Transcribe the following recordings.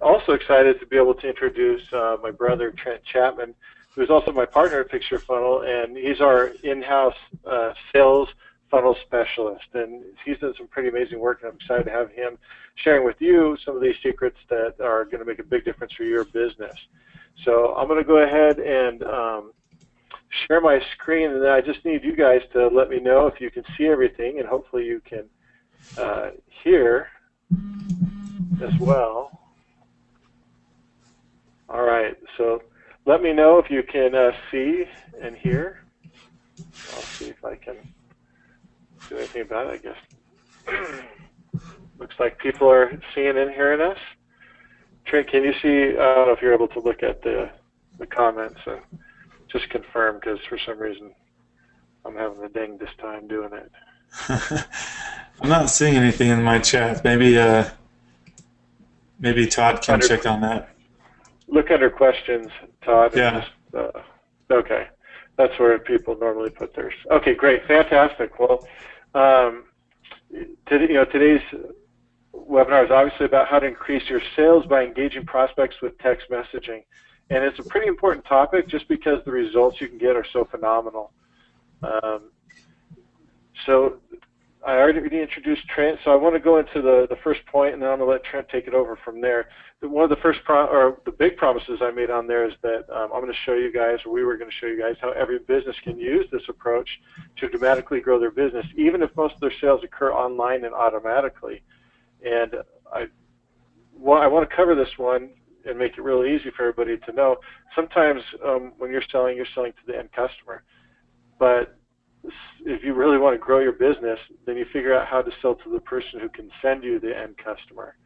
also excited to be able to introduce my brother, Trent Chapman, who's also my partner at Fixyourfunnel, and he's our in-house sales funnel specialist. And he's done some pretty amazing work, and I'm excited to have him sharing with you some of these secrets that are going to make a big difference for your business. So I'm going to go ahead and share my screen, and then I just need you guys to let me know if you can see everything, and hopefully you can hear as well. All right, so let me know if you can see and hear. I'll see if I can do anything about it, I guess. Looks like people are seeing and hearing us. Trent, can you see? I don't know if you're able to look at the comments and just confirm, because for some reason I'm having the ding this time doing it. I'm not seeing anything in my chat. Maybe Todd can check on that. Look under questions, Todd. Yeah. Okay. That's where people normally put theirs. Okay, great. Fantastic. Well, today's webinar is obviously about how to increase your sales by engaging prospects with text messaging. And it's a pretty important topic just because the results you can get are so phenomenal. So I already introduced Trent, so I want to go into the first point, and then I'm going to let Trent take it over from there. One of the first the big promises I made on there is that I'm going to show you guys, or we were going to show you guys, how every business can use this approach to dramatically grow their business, even if most of their sales occur online and automatically. And I want to cover this one and make it really easy for everybody to know. Sometimes when you're selling to the end customer. But if you really want to grow your business, then you figure out how to sell to the person who can send you the end customer.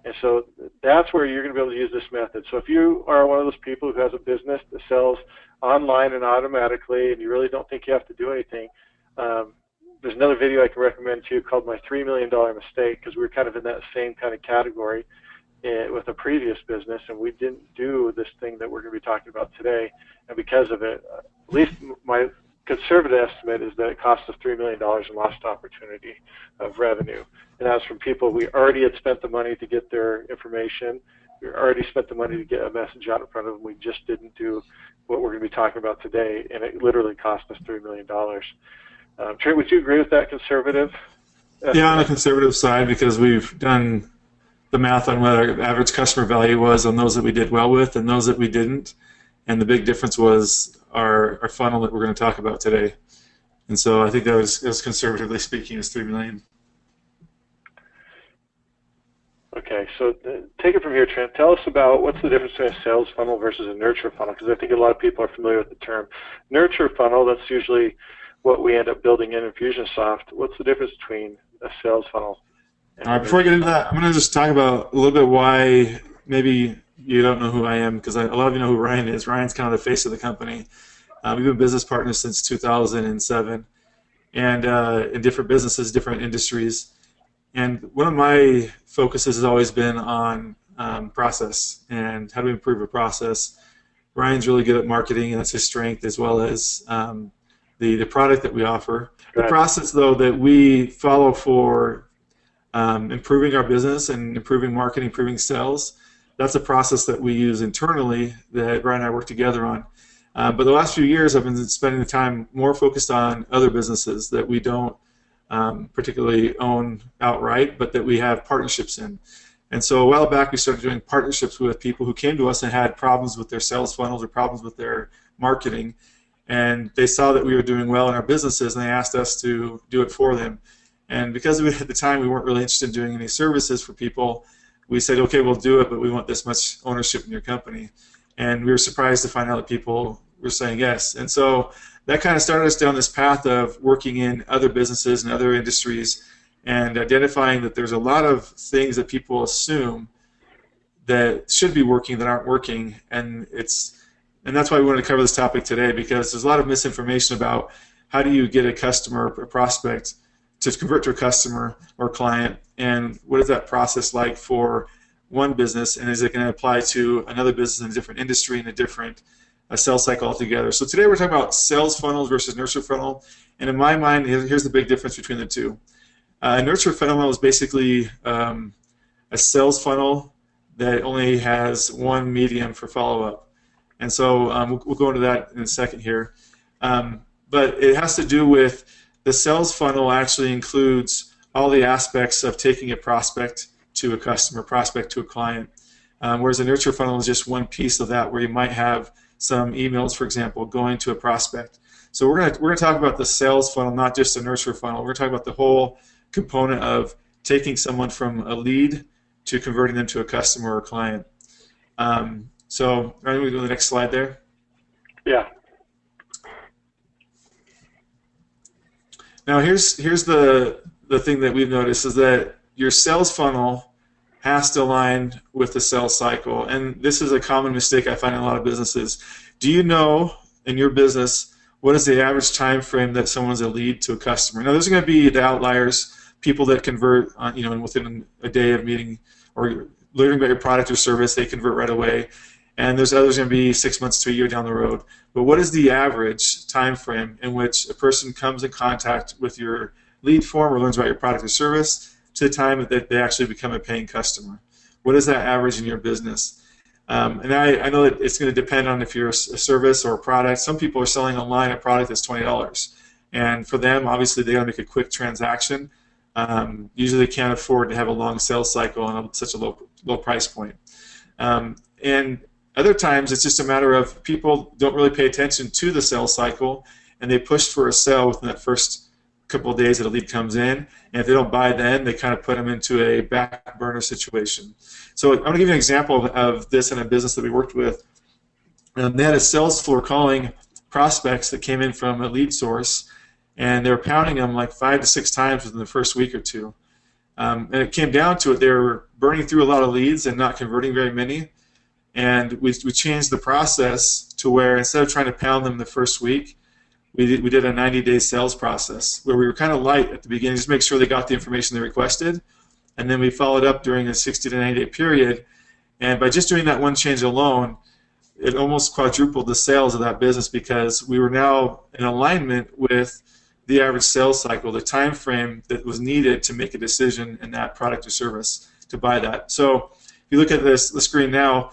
And so that's where you're going to be able to use this method. So if you are one of those people who has a business that sells online and automatically, and you really don't think you have to do anything, there's another video I can recommend to you called My $3 Million Mistake, because we were kind of in that same kind of category with a previous business, and we didn't do this thing that we're going to be talking about today. And because of it, at least my conservative estimate is that it cost us $3 million in lost opportunity of revenue. And that's from people we already had spent the money to get their information. We already spent the money to get a message out in front of them. We just didn't do what we're going to be talking about today, and it literally cost us $3 million. Trent, would you agree with that conservative estimate? Yeah, on the conservative side, because we've done the math on what our average customer value was on those that we did well with and those that we didn't. And the big difference was our funnel that we're going to talk about today. And so I think that was conservatively speaking, is $3 million. Okay, so take it from here, Trent. Tell us about what's the difference between a sales funnel versus a nurture funnel, because I think a lot of people are familiar with the term. Nurture funnel, that's usually what we end up building in Infusionsoft. What's the difference between a sales funnel? All right, before I get into that, I'm going to just talk about a little bit why maybe you don't know who I am, because a lot of you know who Ryan is. Ryan's kind of the face of the company. We've been business partners since 2007, and in different businesses, different industries. And one of my focuses has always been on process and how to improve a process. Ryan's really good at marketing, and that's his strength, as well as the product that we offer. The process, though, that we follow for improving our business and improving marketing, improving sales, that's a process that we use internally that Ryan and I work together on. But the last few years, I've been spending the time more focused on other businesses that we don't particularly own outright, but that we have partnerships in. And so a while back, we started doing partnerships with people who came to us and had problems with their sales funnels or problems with their marketing. And they saw that we were doing well in our businesses, and they asked us to do it for them. And because at the time we weren't really interested in doing any services for people, we said, okay, we'll do it, but we want this much ownership in your company. And we were surprised to find out that people were saying yes. And so that kind of started us down this path of working in other businesses and other industries and identifying that there's a lot of things that people assume that should be working that aren't working. And that's why we wanted to cover this topic today, because there's a lot of misinformation about how do you get a customer or prospect to convert to a customer or client, and what is that process like for one business, and is it going to apply to another business in a different industry and a different sales cycle altogether. So today we're talking about sales funnels versus nurture funnel, and in my mind, here's the big difference between the two. A nurture funnel is basically a sales funnel that only has one medium for follow-up. And so we'll go into that in a second here. But it has to do with the sales funnel actually includes all the aspects of taking a prospect to a customer, prospect to a client. Whereas a nurture funnel is just one piece of that, where you might have some emails, for example, going to a prospect. So we're gonna talk about the sales funnel, not just a nurture funnel. We're talking about the whole component of taking someone from a lead to converting them to a customer or client. So, Ryan, we go to the next slide there. Yeah. Now, here's the thing that we've noticed is that your sales funnel has to align with the sales cycle, and this is a common mistake I find in a lot of businesses. Do you know in your business what is the average time frame that someone's a lead to a customer? Now, there's going to be the outliers, people that convert within a day of meeting or learning about your product or service, they convert right away. And there's others going to be 6 months to a year down the road. But what is the average time frame in which a person comes in contact with your lead form or learns about your product or service to the time that they actually become a paying customer? What is that average in your business? And I know that it's going to depend on if you're a service or a product. Some people are selling online a product that's $20. And for them, obviously, they got to make a quick transaction. Usually they can't afford to have a long sales cycle on such a low price point. And other times it's just a matter of people don't really pay attention to the sales cycle, and they push for a sale within that first couple of days that a lead comes in. And if they don't buy then, they kind of put them into a back burner situation. So I'm going to give you an example of this in a business that we worked with. They had a sales floor calling prospects that came in from a lead source, and they were pounding them like 5 to 6 times within the first week or two. And it came down to it, they were burning through a lot of leads and not converting very many. And we changed the process to where instead of trying to pound them the first week, we did a 90-day sales process where we were kind of light at the beginning, just make sure they got the information they requested. And then we followed up during a 60 to 90-day period. And by just doing that one change alone, it almost quadrupled the sales of that business because we were now in alignment with the average sales cycle, the time frame that was needed to make a decision in that product or service to buy that. So if you look at the screen now,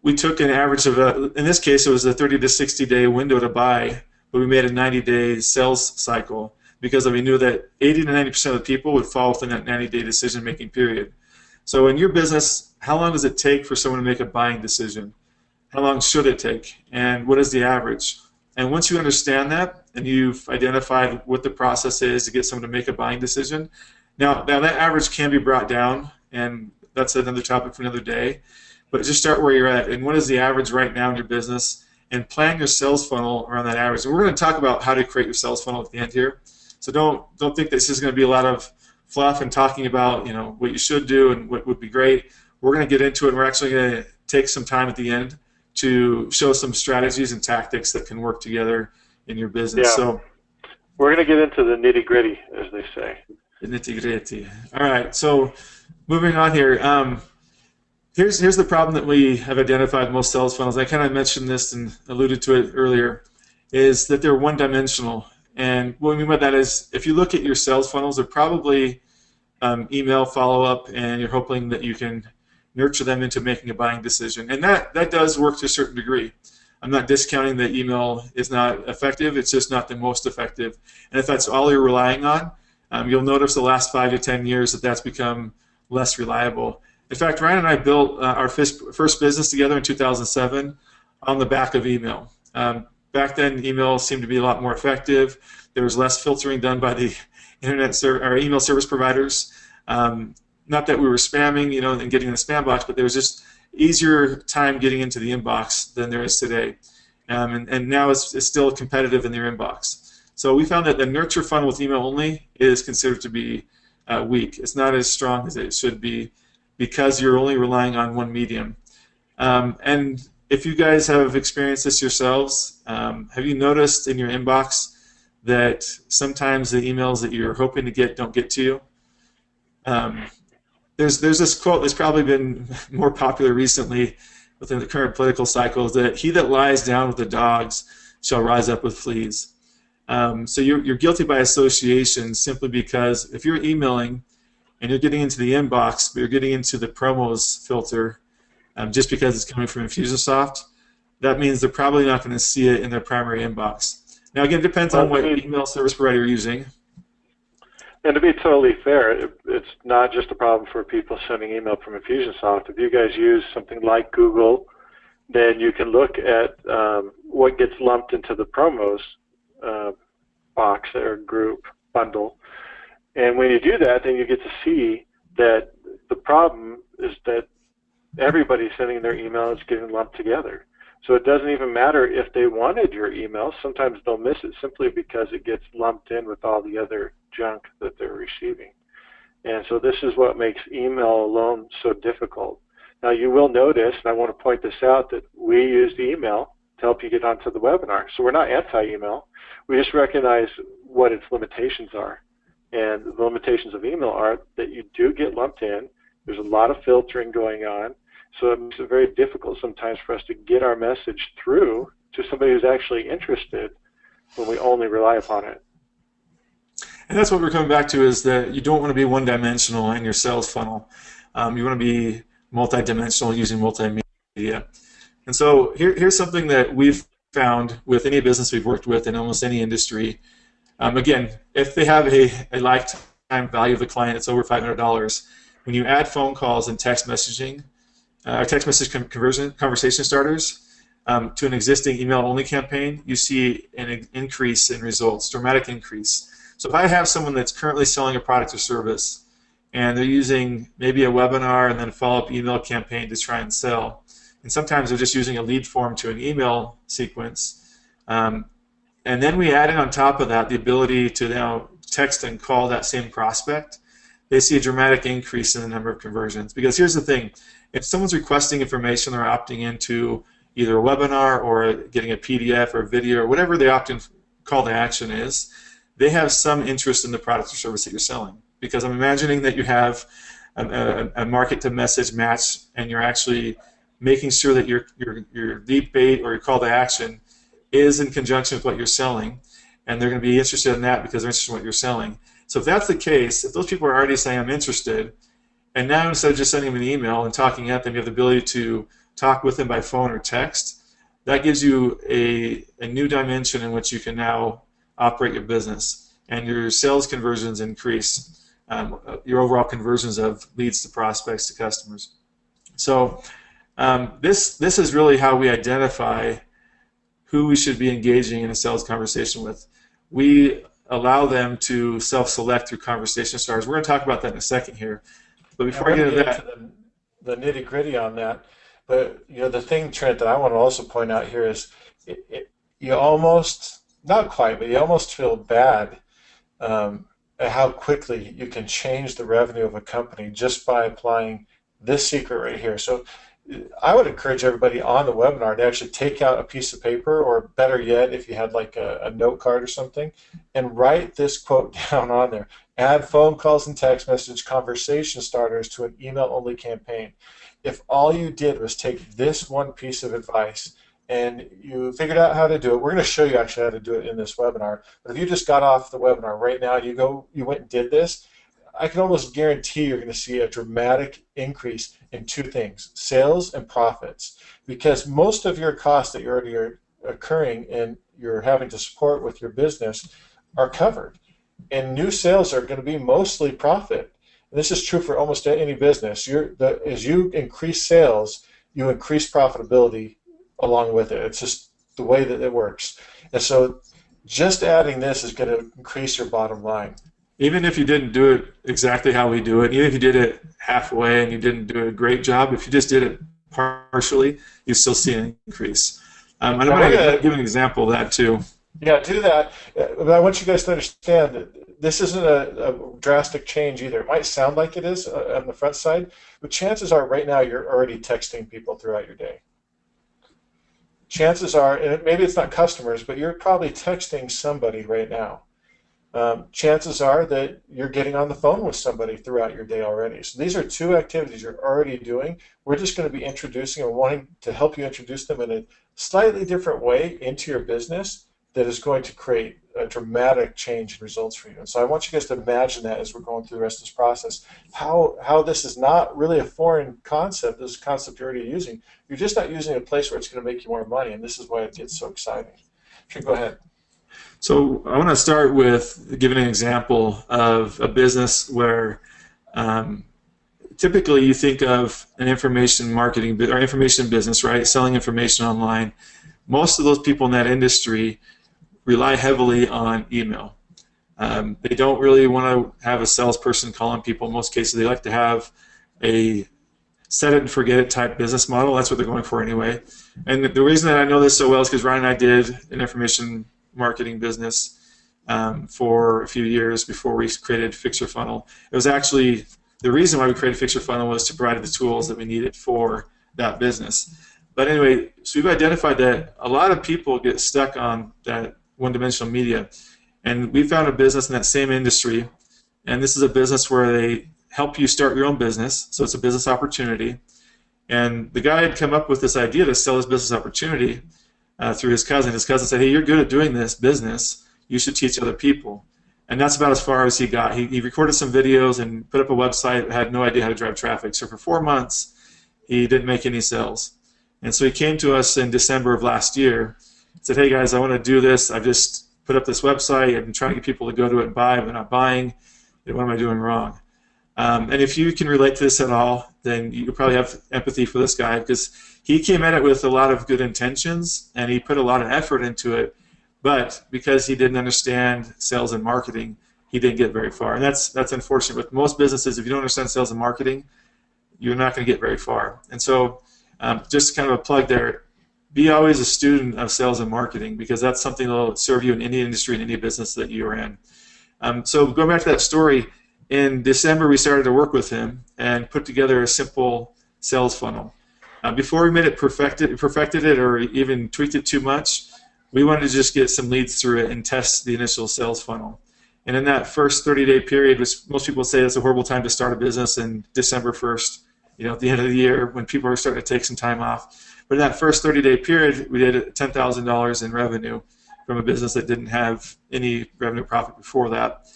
we took an average of, in this case, it was a 30 to 60-day window to buy, but we made a 90-day sales cycle because we knew that 80 to 90% of the people would fall within that 90-day decision-making period. So in your business, how long does it take for someone to make a buying decision? How long should it take? And what is the average? And once you understand that and you've identified what the process is to get someone to make a buying decision, now that average can be brought down, and that's another topic for another day. But just start where you're at, and what is the average right now in your business, and plan your sales funnel around that average. And we're going to talk about how to create your sales funnel at the end here. So don't think this is going to be a lot of fluff and talking about what you should do and what would be great. We're going to get into it, and we're actually going to take some time at the end to show some strategies and tactics that can work together in your business. Yeah. So we're going to get into the nitty-gritty, as they say. The nitty-gritty. All right. So moving on here. Here's the problem that we have identified in most sales funnels. I kind of mentioned this and alluded to it earlier, is that they're one-dimensional. And what we mean by that is if you look at your sales funnels, they're probably email follow-up, and you're hoping that you can nurture them into making a buying decision. And that does work to a certain degree. I'm not discounting that email is not effective. It's just not the most effective. And if that's all you're relying on, you'll notice the last 5 to 10 years that's become less reliable. In fact, Ryan and I built our first business together in 2007 on the back of email. Back then, email seemed to be a lot more effective. There was less filtering done by the or email service providers. Not that we were spamming, and getting in the spam box, but there was just easier time getting into the inbox than there is today. And now it's still competitive in their inbox. So we found that the nurture funnel with email only is considered to be weak. It's not as strong as it should be, because you're only relying on one medium. And if you guys have experienced this yourselves, have you noticed in your inbox that sometimes the emails that you're hoping to get don't get to you? There's this quote that's probably been more popular recently within the current political cycle, that he that lies down with the dogs shall rise up with fleas. So you're guilty by association, simply because if you're emailing and you're getting into the inbox, but you're getting into the promos filter just because it's coming from Infusionsoft, that means they're probably not going to see it in their primary inbox. Now, again, it depends on what email service provider you're using. And to be totally fair, it's not just a problem for people sending email from Infusionsoft. If you guys use something like Google, then you can look at what gets lumped into the promos box or group bundle. And when you do that, then you get to see that the problem is that everybody sending their email is getting lumped together. So it doesn't even matter if they wanted your email. Sometimes they'll miss it simply because it gets lumped in with all the other junk that they're receiving. And so this is what makes email alone so difficult. Now you will notice, and I want to point this out, that we use the email to help you get onto the webinar. So we're not anti-email. We just recognize what its limitations are. And the limitations of email are that you do get lumped in. There's a lot of filtering going on. So it makes it very difficult sometimes for us to get our message through to somebody who's actually interested when we only rely upon it. And that's what we're coming back to, is that you don't want to be one-dimensional in your sales funnel. You want to be multi-dimensional using multimedia. And so here's something that we've found with any business we've worked with in almost any industry. Again, if they have a lifetime value of the client that's over $500, when you add phone calls and text messaging, text message conversation starters to an existing email-only campaign, you see an increase in results, dramatic increase. So if I have someone that's currently selling a product or service, and they're using maybe a webinar and then a follow-up email campaign to try and sell, and sometimes they're just using a lead form to an email sequence, and then we add in on top of that the ability to now text and call that same prospect, they see a dramatic increase in the number of conversions. Because here's the thing, if someone's requesting information or opting into either a webinar or getting a PDF or a video or whatever the opt-in call to action is, they have some interest in the product or service that you're selling. Because I'm imagining that you have a market to message match, and you're actually making sure that your lead bait or your call to action is in conjunction with what you're selling, and they're going to be interested in that because they're interested in what you're selling. So if that's the case, if those people are already saying I'm interested, and now instead of just sending them an email and talking at them, you have the ability to talk with them by phone or text, that gives you a new dimension in which you can now operate your business, and your sales conversions increase, your overall conversions of leads to prospects to customers. So this is really how we identify who we should be engaging in a sales conversation with. We allow them to self-select through conversation starters. We're going to talk about that in a second here. But before I get into that, the nitty-gritty on that, but the thing, Trent, that I want to also point out here is you almost, not quite, but you almost feel bad at how quickly you can change the revenue of a company just by applying this secret right here. So I would encourage everybody on the webinar to actually take out a piece of paper, or better yet, if you had like a note card or something, and write this quote down on there. Add phone calls and text message conversation starters to an email-only campaign. If all you did was take this one piece of advice and you figured out how to do it, we're going to show you actually how to do it in this webinar. But if you just got off the webinar right now, you went and did this, I can almost guarantee you're going to see a dramatic increase in two things: sales and profits. Because most of your costs that you're already occurring and you're having to support with your business are covered. And new sales are going to be mostly profit. And this is true for almost any business. As you increase sales, you increase profitability along with it. It's just the way that it works. And so just adding this is going to increase your bottom line. Even if you didn't do it exactly how we do it, even if you did it halfway and you didn't do a great job, if you just did it partially, you still see an increase. And I'm going to give an example of that too. Yeah, do that. But I want you guys to understand that this isn't a drastic change either. It might sound like it is on the front side, but chances are right now you're already texting people throughout your day. Chances are, and maybe it's not customers, but you're probably texting somebody right now. Chances are that you're getting on the phone with somebody throughout your day already. So these are two activities you're already doing. We're just going to be introducing and wanting to help you introduce them in a slightly different way into your business that is going to create a dramatic change in results for you. And so I want you guys to imagine that as we're going through the rest of this process, how this is not really a foreign concept. This is a concept you're already using. You're just not using it in a place where it's going to make you more money, and this is why it gets so exciting. Sure, go ahead. So I want to start with giving an example of a business where typically you think of an information marketing or information business, right? Selling information online. Most of those people in that industry rely heavily on email. They don't really want to have a salesperson calling people. In most cases, they like to have a set it and forget it type business model. That's what they're going for anyway. And the reason that I know this so well is because Ryan and I did an information marketing business for a few years before we created Fixyourfunnel. It was actually the reason why we created Fixyourfunnel was to provide the tools that we needed for that business. But anyway, so we've identified that a lot of people get stuck on that one-dimensional media. And we found a business in that same industry, and this is a business where they help you start your own business, so it's a business opportunity. And the guy had come up with this idea to sell his business opportunity through his cousin. His cousin said, hey, you're good at doing this business. You should teach other people. And that's about as far as he got. He recorded some videos and put up a website, had no idea how to drive traffic. So for 4 months, he didn't make any sales. And so he came to us in December of last year and said, hey guys, I want to do this. I've just put up this website. I've been trying to get people to go to it and buy, but they're not buying. What am I doing wrong? And if you can relate to this at all, then you probably have empathy for this guy, because he came at it with a lot of good intentions and he put a lot of effort into it, but because he didn't understand sales and marketing, he didn't get very far. And that's unfortunate. With most businesses, if you don't understand sales and marketing, you're not going to get very far. And so just kind of a plug there, be always a student of sales and marketing, because that's something that will serve you in any industry, in any business that you're in. So going back to that story, in December we started to work with him and put together a simple sales funnel. Before we made it perfected it or even tweaked it too much, we wanted to just get some leads through it and test the initial sales funnel. And in that first 30-day period, which most people say that's a horrible time to start a business, in December 1st, at the end of the year when people are starting to take some time off. But in that first 30-day period, we did $10,000 in revenue from a business that didn't have any revenue profit before that.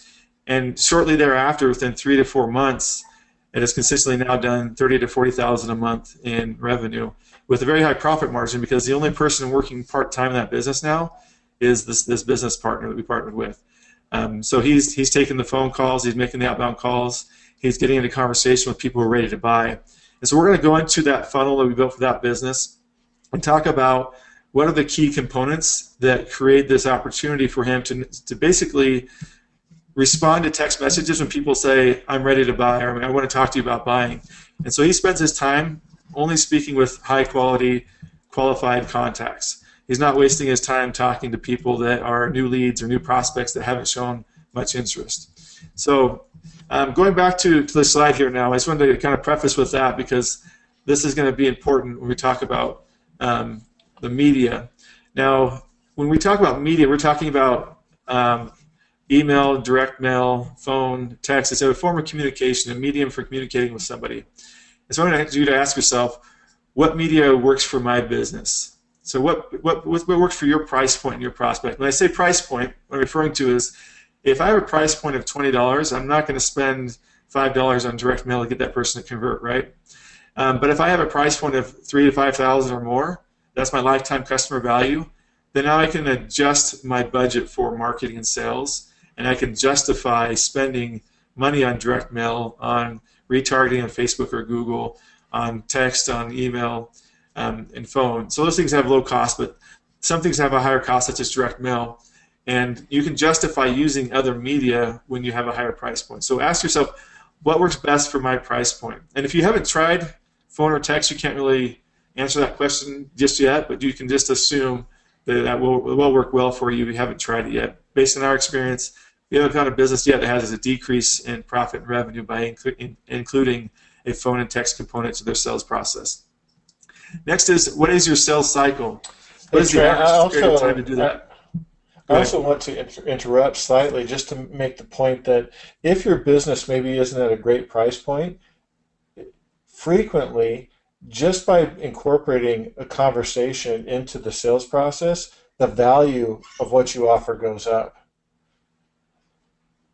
And shortly thereafter, within 3 to 4 months, it has consistently now done $30,000 to $40,000 a month in revenue with a very high profit margin, because the only person working part-time in that business now is this business partner that we partnered with. So he's taking the phone calls, he's making the outbound calls, he's getting into conversation with people who are ready to buy. And so we're going to go into that funnel that we built for that business and talk about what are the key components that create this opportunity for him to basically respond to text messages when people say, I'm ready to buy, or I want to talk to you about buying. And so he spends his time only speaking with high-quality, qualified contacts. He's not wasting his time talking to people that are new leads or new prospects that haven't shown much interest. So going back to the slide here now, I just wanted to kind of preface with that, because this is going to be important when we talk about the media. Now, when we talk about media, we're talking about email, direct mail, phone, text. It's a form of communication, a medium for communicating with somebody. And so I'm going to you to ask yourself, what media works for my business? So what works for your price point and your prospect? When I say price point, what I'm referring to is, if I have a price point of $20, I'm not going to spend $5 on direct mail to get that person to convert, right? But if I have a price point of $3,000 to $5,000 or more, that's my lifetime customer value, then now I can adjust my budget for marketing and sales, and I can justify spending money on direct mail, on retargeting on Facebook or Google, on text, on email, and phone. So those things have low cost, but some things have a higher cost, such as direct mail. And you can justify using other media when you have a higher price point. So ask yourself, what works best for my price point? And if you haven't tried phone or text, you can't really answer that question just yet, but you can just assume that will work well for you if you haven't tried it yet. Based on our experience, we haven't found a business yet that has a decrease in profit and revenue by including a phone and text component to their sales process. Next is, what is your sales cycle? What is the average period of time to do that? I also want to interrupt slightly just to make the point that if your business maybe isn't at a great price point, frequently, just by incorporating a conversation into the sales process, the value of what you offer goes up.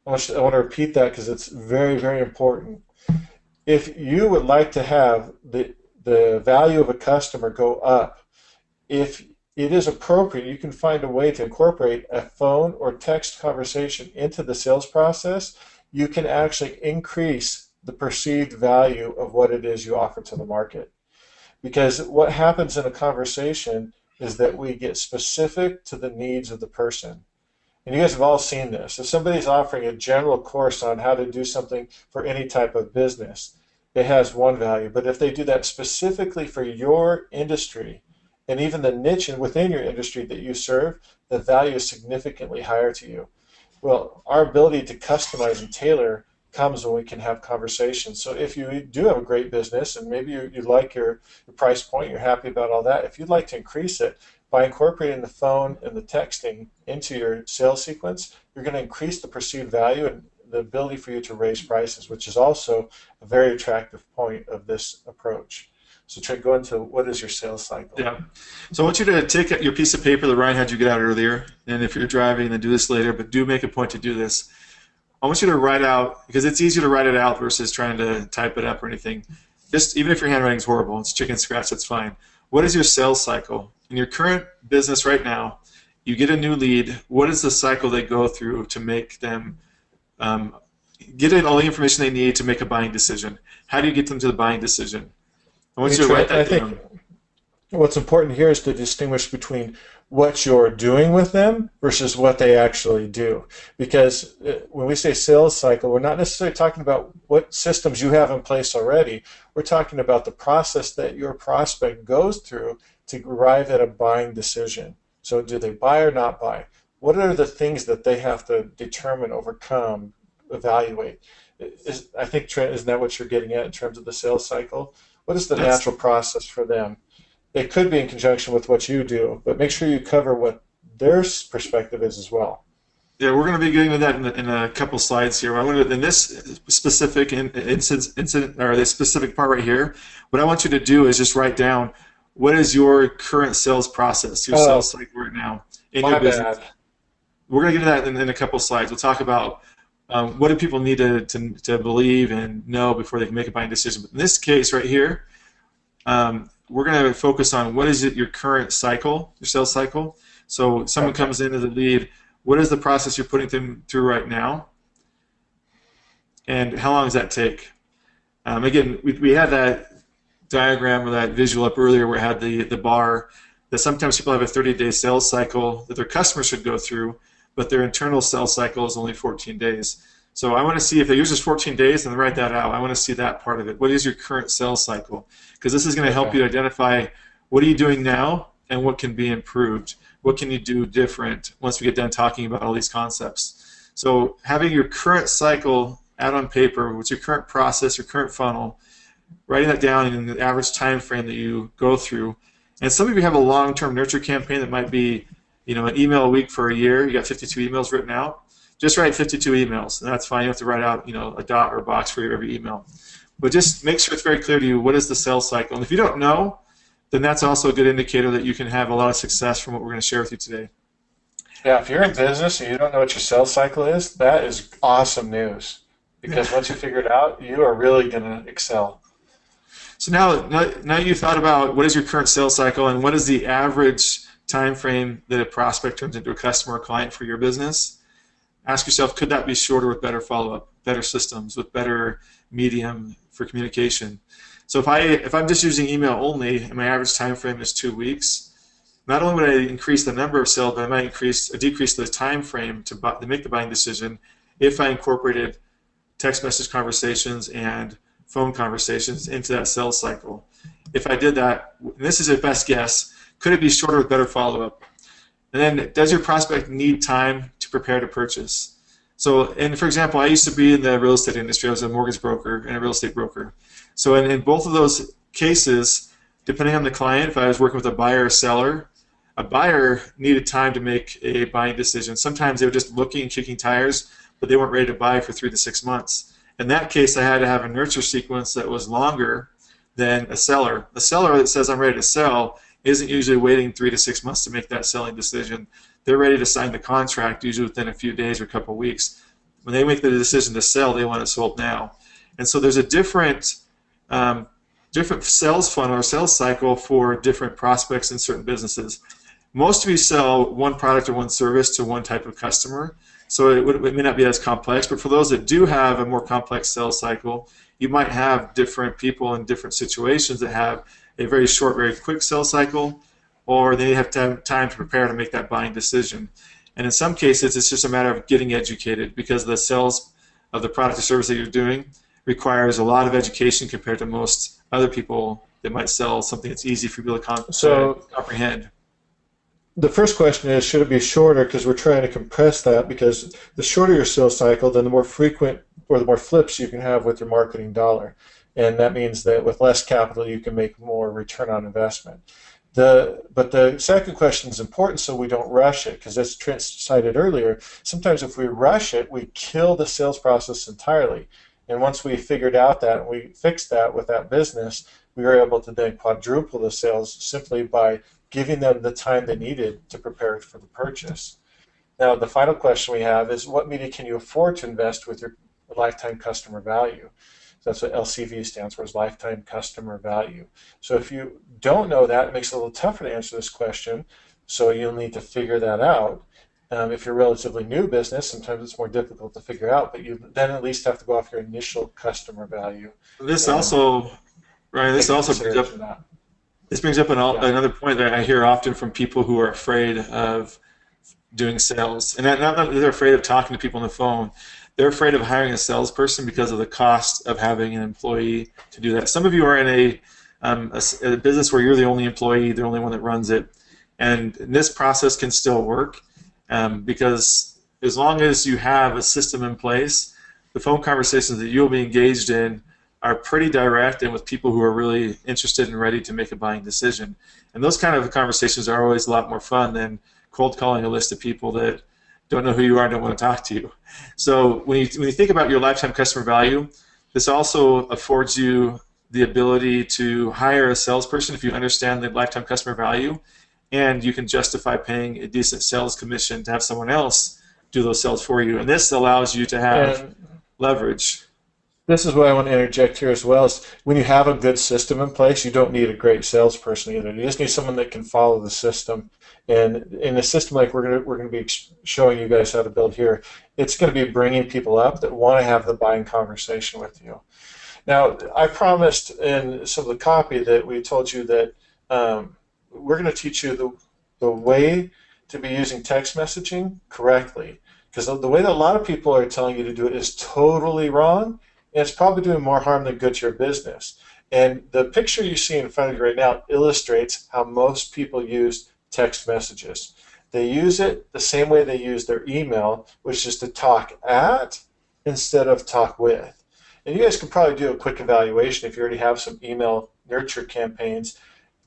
I want to repeat that because it's very, very important. If you would like to have the value of a customer go up, if it is appropriate, you can find a way to incorporate a phone or text conversation into the sales process. You can actually increase the perceived value of what it is you offer to the market. Because what happens in a conversation is that we get specific to the needs of the person. And you guys have all seen this. If somebody's offering a general course on how to do something for any type of business, it has one value. But if they do that specifically for your industry and even the niche within your industry that you serve, the value is significantly higher to you. Well, our ability to customize and tailor comes when we can have conversations. So if you do have a great business and maybe you like your price point, you're happy about all that, if you'd like to increase it by incorporating the phone and the texting into your sales sequence, you're going to increase the perceived value and the ability for you to raise prices, which is also a very attractive point of this approach. So Trent, go into what is your sales cycle? Yeah. So I want you to take your piece of paper that Ryan had you get out earlier, and if you're driving, then do this later, but do make a point to do this. I want you to write out, because it's easier to write it out versus trying to type it up or anything. Just even if your handwriting is horrible, it's chicken scratch, that's fine. What is your sales cycle? In your current business right now, you get a new lead. What is the cycle they go through to make them get in all the information they need to make a buying decision? How do you get them to the buying decision? I want you to write that down. What's important here is to distinguish between what you're doing with them versus what they actually do. Because when we say sales cycle, we're not necessarily talking about what systems you have in place already. We're talking about the process that your prospect goes through to arrive at a buying decision. So do they buy or not buy? What are the things that they have to determine, overcome, evaluate? I think, Trent, isn't that what you're getting at in terms of the sales cycle? What is the natural process for them? It could be in conjunction with what you do, but make sure you cover what their perspective is as well. Yeah, we're going to be getting to that in a couple slides here. I want to, in this specific incident or this specific part right here, what I want you to do is just write down what is your current sales process, your sales cycle right now in your business. We're going to get to that in a couple slides. We'll talk about what do people need to believe and know before they can make a buying decision. But in this case right here, we're going to focus on what is your current cycle, your sales cycle. So someone comes in as a lead, what is the process you're putting them through right now? And how long does that take? Again, we had that diagram or that visual up earlier where it had the bar that sometimes people have a 30-day sales cycle that their customers should go through, but their internal sales cycle is only 14 days. So I want to see if they use just 14 days, then write that out. I want to see that part of it. What is your current sales cycle? Because this is going to help you to identify what are you doing now and what can be improved. What can you do different once we get done talking about all these concepts? So having your current cycle out on paper, what's your current process, your current funnel, writing that down in the average time frame that you go through. And some of you have a long-term nurture campaign that might be, an email a week for a year. You got 52 emails written out. Just write 52 emails, and that's fine. You don't have to write out, a dot or a box for every email. But just make sure it's very clear to you what is the sales cycle. And if you don't know, then that's also a good indicator that you can have a lot of success from what we're going to share with you today. Yeah, if you're in business and you don't know what your sales cycle is, that is awesome news. Because once you figure it out, you are really going to excel. So now you've thought about what is your current sales cycle and what is the average time frame that a prospect turns into a customer or client for your business. Ask yourself, could that be shorter with better follow-up, better systems, with better medium for communication? So if I'm just using email only and my average time frame is 2 weeks, not only would I increase the number of sales, but I might decrease the time frame to make the buying decision if I incorporated text message conversations and phone conversations into that sales cycle. If I did that, and this is a best guess, could it be shorter with better follow-up? And then, does your prospect need time to prepare to purchase? So, and for example, I used to be in the real estate industry. I was a mortgage broker and a real estate broker. So in both of those cases, depending on the client, if I was working with a buyer or seller, a buyer needed time to make a buying decision. Sometimes they were just looking and kicking tires, but they weren't ready to buy for 3 to 6 months. In that case, I had to have a nurture sequence that was longer than a seller. A seller that says I'm ready to sell isn't usually waiting 3 to 6 months to make that selling decision. They're ready to sign the contract usually within a few days or a couple of weeks. when they make the decision to sell, they want it sold now. And so there's a different sales funnel or sales cycle for different prospects in certain businesses. Most of you sell one product or one service to one type of customer, so it may not be as complex, but for those that do have a more complex sales cycle, you might have different people in different situations that have a very short, very quick sales cycle, or they have time to prepare to make that buying decision. And in some cases, it's just a matter of getting educated, because the sales of the product or service that you're doing requires a lot of education compared to most other people that might sell something that's easy for people to comprehend. The first question is, should it be shorter? Because we're trying to compress that, because the shorter your sales cycle, then the more frequent or the more flips you can have with your marketing dollar. And that means that with less capital, you can make more return on investment. But the second question is important, so we don't rush it, because as Trent cited earlier, sometimes if we rush it, we kill the sales process entirely. And once we figured out that and we fixed that with that business, we were able to then quadruple the sales simply by giving them the time they needed to prepare for the purchase. Now, the final question we have is, what media can you afford to invest with your lifetime customer value? So that's what LCV stands for, is lifetime customer value. So if you don't know that, it makes it a little tougher to answer this question, so you'll need to figure that out. If you're a relatively new business, sometimes it's more difficult to figure out, but you then at least have to go off your initial customer value. This also brings up another point that I hear often from people who are afraid of doing sales. And not that they're afraid of talking to people on the phone. They're afraid of hiring a salesperson because of the cost of having an employee to do that. Some of you are in a business where you're the only employee, the only one that runs it. And this process can still work, because as long as you have a system in place, the phone conversations that you'll be engaged in are pretty direct and with people who are really interested and ready to make a buying decision. And those kind of conversations are always a lot more fun than cold calling a list of people that don't know who you are and don't want to talk to you. So when you think about your lifetime customer value, this also affords you the ability to hire a salesperson if you understand the lifetime customer value, and you can justify paying a decent sales commission to have someone else do those sales for you. And this allows you to have leverage. This is what I want to interject here as well, is when you have a good system in place, you don't need a great salesperson either. You just need someone that can follow the system. And in a system like we're going to be showing you guys how to build here, it's going to be bringing people up that want to have the buying conversation with you. Now, I promised in some of the copy that we told you that we're going to teach you the way to be using text messaging correctly, because the way that a lot of people are telling you to do it is totally wrong, and it's probably doing more harm than good to your business. And the picture you see in front of you right now illustrates how most people use text messages. They use it the same way they use their email, which is to talk at instead of talk with. And you guys can probably do a quick evaluation if you already have some email nurture campaigns.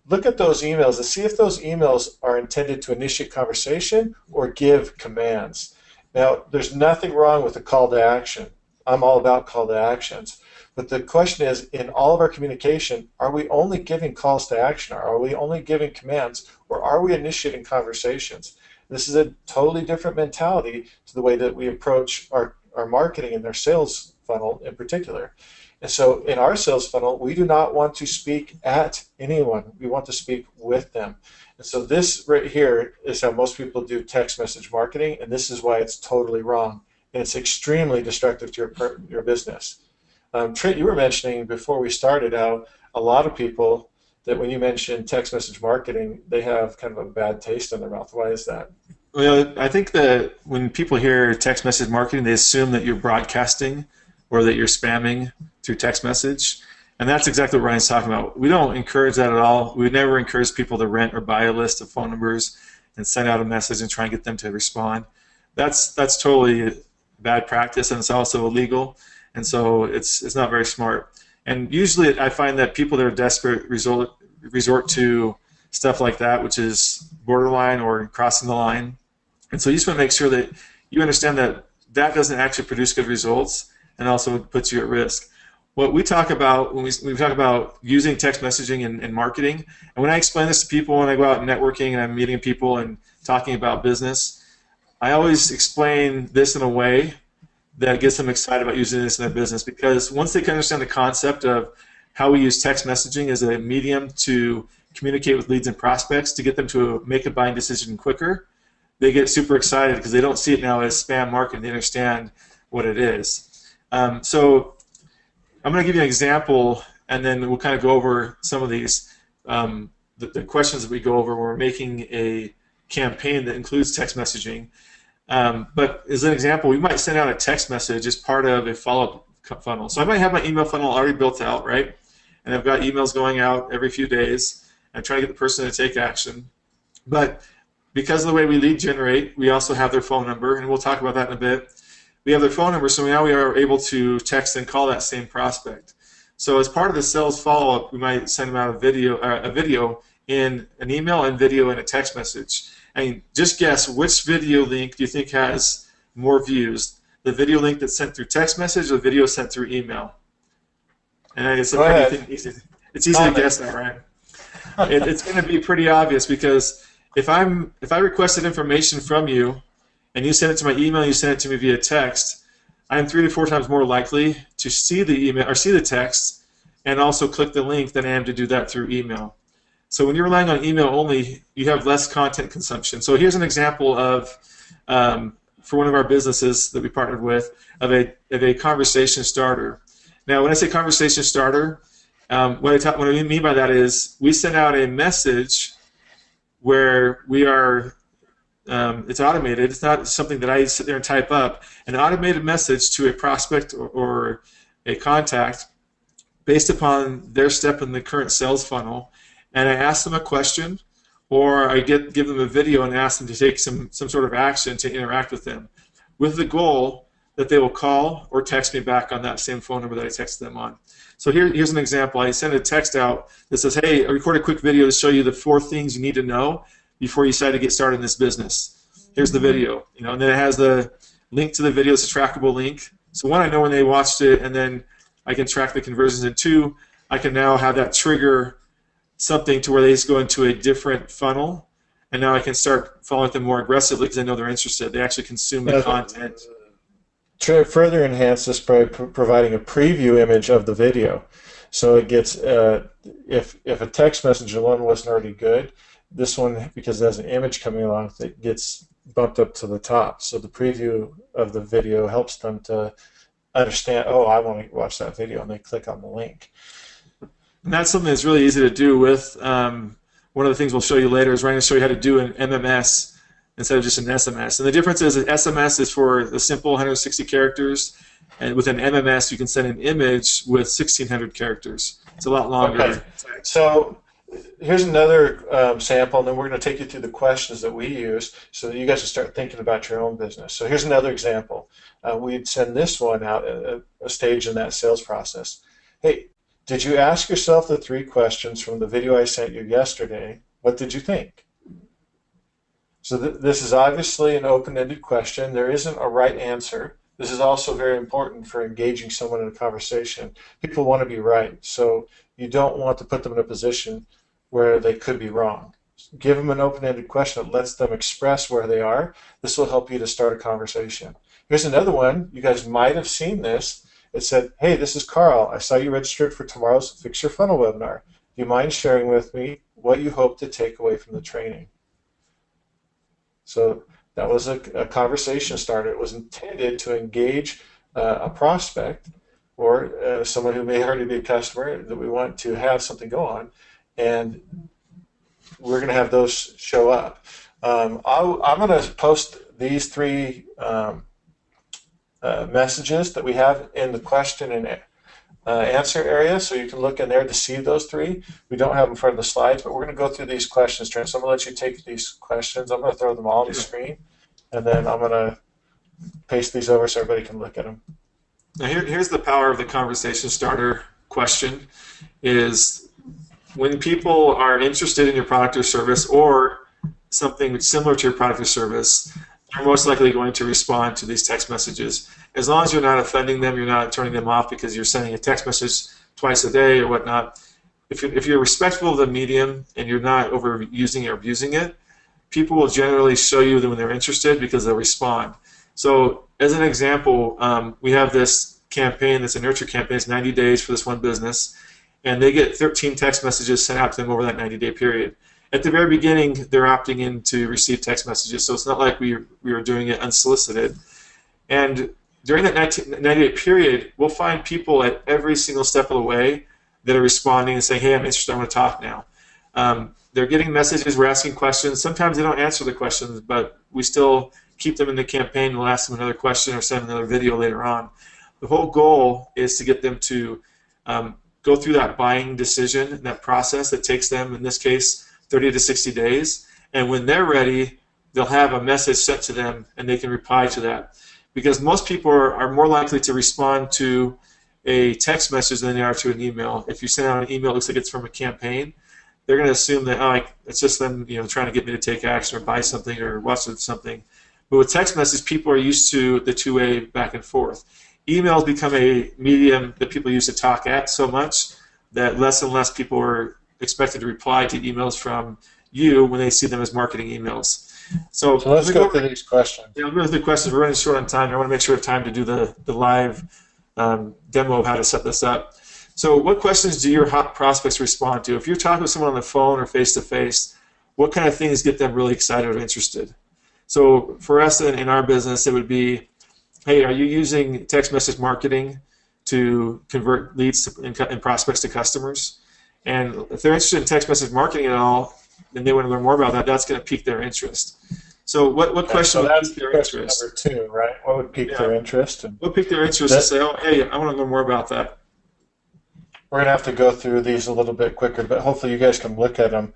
Look at those emails and see if those emails are intended to initiate conversation or give commands. Now, there's nothing wrong with a call to action. I'm all about call to actions. But the question is, in all of our communication, are we only giving calls to action? Are we only giving commands? Or are we initiating conversations? This is a totally different mentality to the way that we approach our marketing and our sales funnel in particular. And so in our sales funnel, we do not want to speak at anyone. We want to speak with them. And so this right here is how most people do text message marketing, and this is why it's totally wrong. And it's extremely destructive to your business. Trent, you were mentioning before we started how a lot of people that when you mention text message marketing, they have kind of a bad taste in their mouth. Why is that? Well, I think that when people hear text message marketing, they assume that you're broadcasting or that you're spamming through text message. And that's exactly what Ryan's talking about. We don't encourage that at all. We never encourage people to rent or buy a list of phone numbers and send out a message and try and get them to respond. That's totally bad practice, and it's also illegal. And so it's not very smart. And usually I find that people that are desperate resort to stuff like that, which is borderline or crossing the line. And so you just want to make sure that you understand that that doesn't actually produce good results and also puts you at risk. What we talk about when we talk about using text messaging and marketing, and when I explain this to people when I go out networking and I'm meeting people and talking about business, I always explain this in a way that gets them excited about using this in their business, because once they can understand the concept of how we use text messaging as a medium to communicate with leads and prospects to get them to make a buying decision quicker, they get super excited because they don't see it now as spam marketing. They understand what it is. So I'm going to give you an example, and then we'll kind of go over some of these, the questions that we go over when we're making a campaign that includes text messaging. But as an example, we might send out a text message as part of a follow-up funnel. So I might have my email funnel already built out, right? And I've got emails going out every few days and trying to get the person to take action. But because of the way we lead generate, we also have their phone number, and we'll talk about that in a bit. We have their phone number, so now we are able to text and call that same prospect. So as part of the sales follow-up, we might send them out a video in an email and video in a text message. And just guess, which video link do you think has more views? The video link that's sent through text message or the video sent through email? And it's easy to guess that, right? It's going to be pretty obvious, because if I requested information from you and you send it to my email and you send it to me via text, I am 3 to 4 times more likely to see the email or see the text and also click the link than I am to do that through email. So when you're relying on email only, you have less content consumption. So here's an example of, for one of our businesses that we partnered with, of a conversation starter. Now, when I say conversation starter, what I mean by that is we send out a message where we are, it's automated. It's not something that I sit there and type up. An automated message to a prospect or a contact based upon their step in the current sales funnel, and I ask them a question, or I give them a video and ask them to take some sort of action to interact with them, with the goal that they will call or text me back on that same phone number that I texted them on. So here's an example. I send a text out that says, hey, I record a quick video to show you the 4 things you need to know before you decide to get started in this business. Here's the video, and then it has the link to the video. It's a trackable link. So 1, I know when they watched it, and then I can track the conversions. And 2, I can now have that trigger something to where they just go into a different funnel, and now I can start following them more aggressively because I know they're interested. They actually consume the content. To further enhance this by providing a preview image of the video. So it gets, if a text message alone wasn't already good, this one, because there's an image coming along, it gets bumped up to the top. So the preview of the video helps them to understand, oh, I want to watch that video, and they click on the link. And that's something that's really easy to do with, one of the things we'll show you later is we're going to show you how to do an MMS instead of just an SMS. And the difference is that SMS is for the simple 160 characters, and with an MMS you can send an image with 1,600 characters. It's a lot longer. Okay. So here's another sample, and then we're going to take you through the questions that we use so that you guys can start thinking about your own business. So here's another example. We'd send this one out at a stage in that sales process. Hey, did you ask yourself the 3 questions from the video I sent you yesterday? What did you think? So this is obviously an open-ended question. There isn't a right answer. This is also very important for engaging someone in a conversation. People want to be right, so you don't want to put them in a position where they could be wrong. Give them an open-ended question that lets them express where they are. This will help you to start a conversation. Here's another one. You guys might have seen this. It said, hey, this is Carl. I saw you registered for tomorrow's Fix Your Funnel webinar. Do you mind sharing with me what you hope to take away from the training? So that was a conversation starter. It was intended to engage a prospect or someone who may already be a customer that we want to have something go on, and we're going to have those show up. I'm going to post these 3 messages that we have in the question and answer area, so you can look in there to see those 3. We don't have them in front of the slides, but we're going to go through these questions, Trent. So I'm going to let you take these questions. I'm going to throw them all on the screen, and then I'm going to paste these over so everybody can look at them. Now here's the power of the conversation starter question, is when people are interested in your product or service or something similar to your product or service, they're most likely going to respond to these text messages. As long as you're not offending them, you're not turning them off because you're sending a text message twice a day or whatnot. If you're respectful of the medium and you're not overusing or abusing it, people will generally show you that when they're interested because they'll respond. So as an example, we have this campaign that's a nurture campaign. It's 90 days for this one business, and they get 13 text messages sent out to them over that 90-day period. At the very beginning, they're opting in to receive text messages, so it's not like we were doing it unsolicited. And during that 90-day period, we'll find people at every single step of the way that are responding and saying, hey, I'm interested, I want to talk now. They're getting messages, we're asking questions. Sometimes they don't answer the questions, but we still keep them in the campaign and we'll ask them another question or send them another video later on. The whole goal is to get them to go through that buying decision, that process that takes them, in this case, 30 to 60 days. And when they're ready, they'll have a message sent to them and they can reply to that. Because most people are more likely to respond to a text message than they are to an email. If you send out an email, it looks like it's from a campaign, they're going to assume that it's just them, trying to get me to take action or buy something or watch something. But with text messages, people are used to the two-way back and forth. Emails become a medium that people use to talk at so much that less and less people are expected to reply to emails from you when they see them as marketing emails. So let's go through these questions. Yeah, we'll go through the questions. We're running short on time. I want to make sure we have time to do the live demo of how to set this up. So what questions do your hot prospects respond to? If you're talking with someone on the phone or face-to-face, what kind of things get them really excited or interested? So for us in our business, it would be, hey, are you using text message marketing to convert leads and prospects to customers? And if they're interested in text message marketing at all, and they want to learn more about that, that's going to pique their interest. So what question would pique their interest? Number two, right? What would pique their interest? And what pique their interest to say, oh, hey, I want to learn more about that? We're going to have to go through these a little bit quicker, but hopefully you guys can look at them.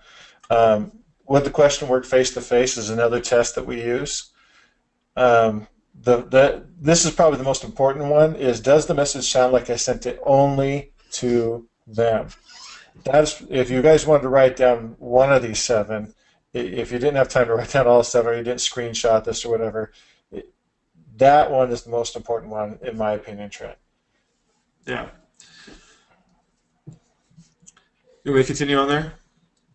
Would the question work face-to-face is another test that we use. This is probably the most important one, is does the message sound like I sent it only to them? If you guys wanted to write down one of these 7, if you didn't have time to write down all 7 or you didn't screenshot this or whatever, that one is the most important one, in my opinion, Trent. Yeah. You want me to continue on there?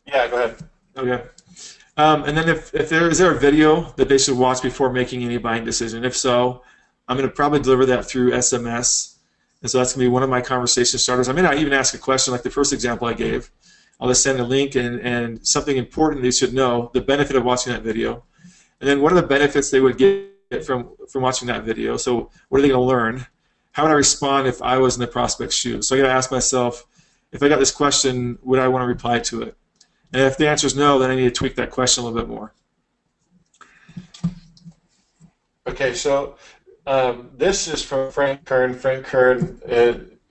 Yeah, go ahead. Okay. And then is there a video that they should watch before making any buying decision? If so, I'm going to probably deliver that through SMS. And so that's going to be one of my conversation starters. I may not even ask a question like the first example I gave. I'll just send a link and something important they should know, the benefit of watching that video. And then what are the benefits they would get from watching that video? So what are they going to learn? How would I respond if I was in the prospect's shoes? So I got to ask myself, if I got this question, would I want to reply to it? And if the answer is no, then I need to tweak that question a little bit more. Okay, so this is from Frank Kern. Frank Kern,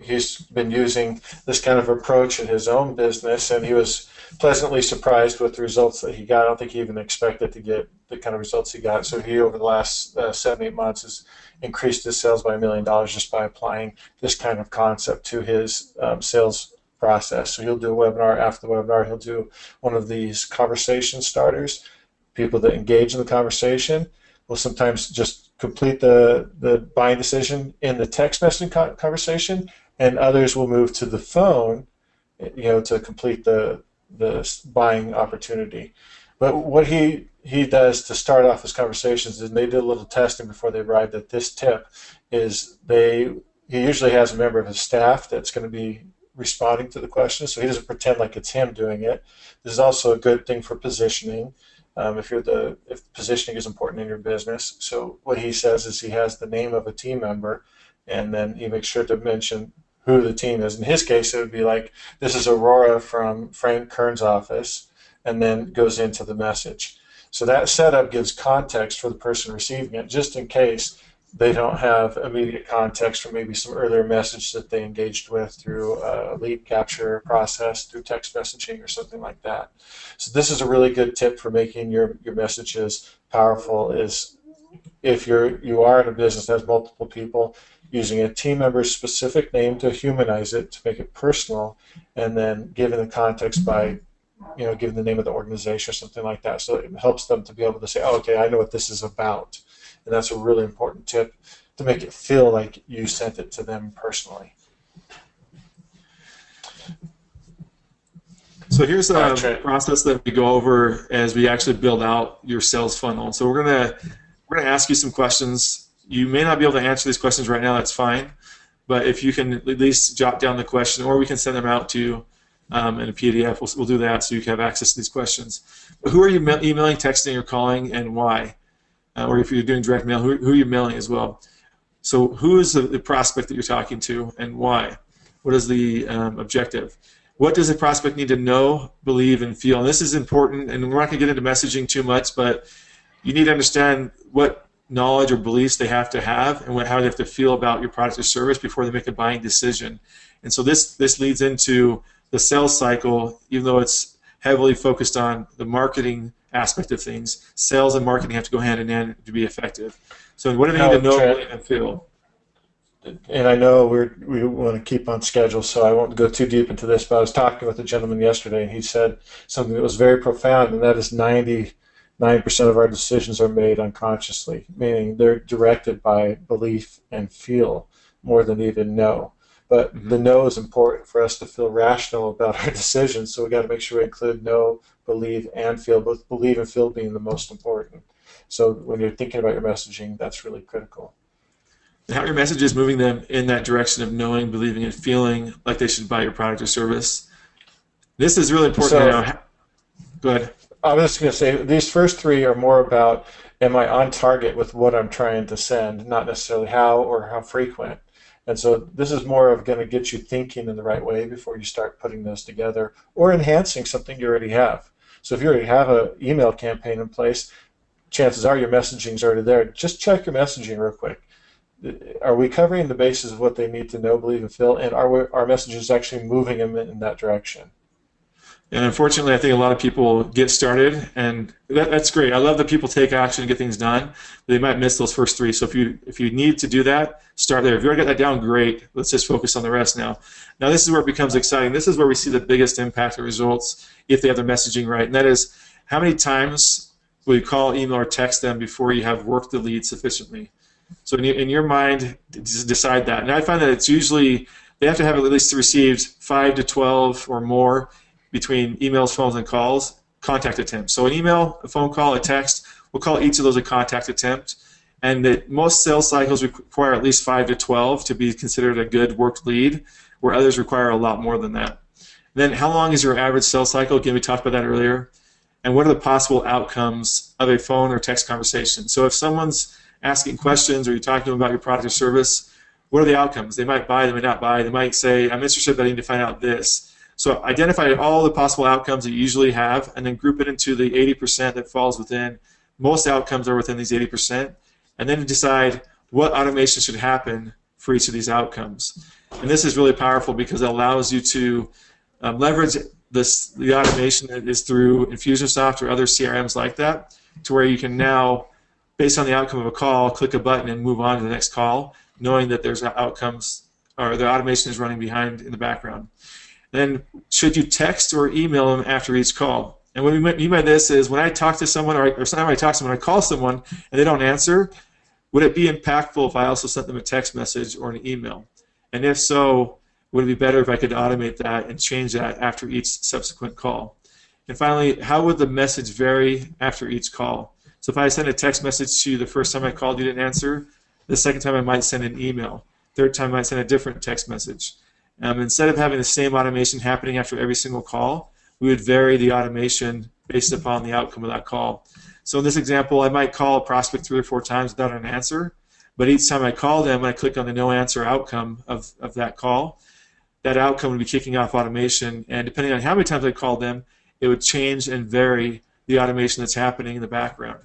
he's been using this kind of approach in his own business, and he was pleasantly surprised with the results that he got. I don't think he even expected to get the kind of results he got. So he, over the last 7-8 months, has increased his sales by $1 million just by applying this kind of concept to his sales process. So he'll do a webinar. After the webinar, he'll do one of these conversation starters. People that engage in the conversation will sometimes just complete the buying decision in the text messaging conversation, and others will move to the phone, to complete the buying opportunity. But what he does to start off his conversations, and they did a little testing before they arrived at this tip, is he usually has a member of his staff that's going to be responding to the question, so he doesn't pretend like it's him doing it. This is also a good thing for positioning. If positioning is important in your business. So what he says is he has the name of a team member, and then he makes sure to mention who the team is. In his case, it would be like, this is Aurora from Frank Kern's office, and then goes into the message. So that setup gives context for the person receiving it, just in case they don't have immediate context from maybe some earlier message that they engaged with through a lead capture process, through text messaging or something like that. So this is a really good tip for making your messages powerful, is if you are in a business that has multiple people, using a team member's specific name to humanize it, to make it personal, and then giving the context by giving the name of the organization or something like that. So it helps them to be able to say, oh, okay, I know what this is about. And that's a really important tip to make it feel like you sent it to them personally. So here's the process that we go over as we actually build out your sales funnel. So we're we're going to ask you some questions. You may not be able to answer these questions right now. That's fine. But if you can at least jot down the question, or we can send them out to you in a PDF, we'll do that so you can have access to these questions. But who are you emailing, texting, or calling, and why? Or if you're doing direct mail, who are you mailing as well? So who is the prospect that you're talking to, and why? What is the objective? What does the prospect need to know, believe, and feel? And this is important, and we're not going to get into messaging too much, but you need to understand what knowledge or beliefs they have to have and how they have to feel about your product or service before they make a buying decision. And so this leads into the sales cycle, even though it's heavily focused on the marketing aspect of things. Sales and marketing have to go hand in hand to be effective. So what do they need to know, believe, and feel? And I know we want to keep on schedule, so I won't go too deep into this, but I was talking with a gentleman yesterday, and he said something that was very profound, and that is 99% of our decisions are made unconsciously, meaning they're directed by belief and feel more than even know. But the know is important for us to feel rational about our decisions, so we got to make sure we include know, believe, and feel, both believe and feel being the most important. So when you're thinking about your messaging, that's really critical. And how your message is moving them in that direction of knowing, believing, and feeling like they should buy your product or service. This is really important. So, go ahead. I was just going to say, these first three are more about, am I on target with what I'm trying to send, not necessarily how or how frequent. And so this is more of going to get you thinking in the right way before you start putting those together or enhancing something you already have. So if you already have an email campaign in place, chances are your messaging is already there. Just check your messaging real quick. Are we covering the bases of what they need to know, believe, and feel, and are our messages actually moving them in that direction? And unfortunately, I think a lot of people get started, and that's great. I love that people take action and get things done, but they might miss those first three. So if you need to do that, start there. If you already got that down, great. Let's just focus on the rest now. Now this is where it becomes exciting. This is where we see the biggest impact of results if they have their messaging right, and that is how many times will you call, email, or text them before you have worked the lead sufficiently. So in your mind, decide that. And I find that it's usually they have to have at least received 5 to 12 or more between emails, phones, and calls, contact attempts. So an email, a phone call, a text, we'll call each of those a contact attempt. And that most sales cycles require at least 5 to 12 to be considered a good worked lead, where others require a lot more than that. Then how long is your average sales cycle? Again, we talked about that earlier. And what are the possible outcomes of a phone or text conversation? So if someone's asking questions or you're talking to them about your product or service, what are the outcomes? They might buy, they might not buy. They might say, I'm interested, but I need to find out this. So identify all the possible outcomes that you usually have and then group it into the 80% that falls within. Most outcomes are within these 80%. And then decide what automation should happen for each of these outcomes. And this is really powerful because it allows you to leverage the automation that is through Infusionsoft or other CRMs like that, to where you can now, based on the outcome of a call, click a button and move on to the next call, knowing that there's outcomes or the automation is running behind in the background. Then should you text or email them after each call? And what we mean by this is when I talk to someone or sometimes I talk to someone, I call someone and they don't answer, would it be impactful if I also sent them a text message or an email? And if so, would it be better if I could automate that and change that after each subsequent call? And finally, how would the message vary after each call? So if I send a text message to you the first time I called, you didn't answer, the second time I might send an email. Third time I might send a different text message. Instead of having the same automation happening after every single call, we would vary the automation based upon the outcome of that call. So in this example, I might call a prospect 3 or 4 times without an answer, but each time I call them, when I click on the no answer outcome of that call, that outcome would be kicking off automation, and depending on how many times I called them, it would change and vary the automation that's happening in the background.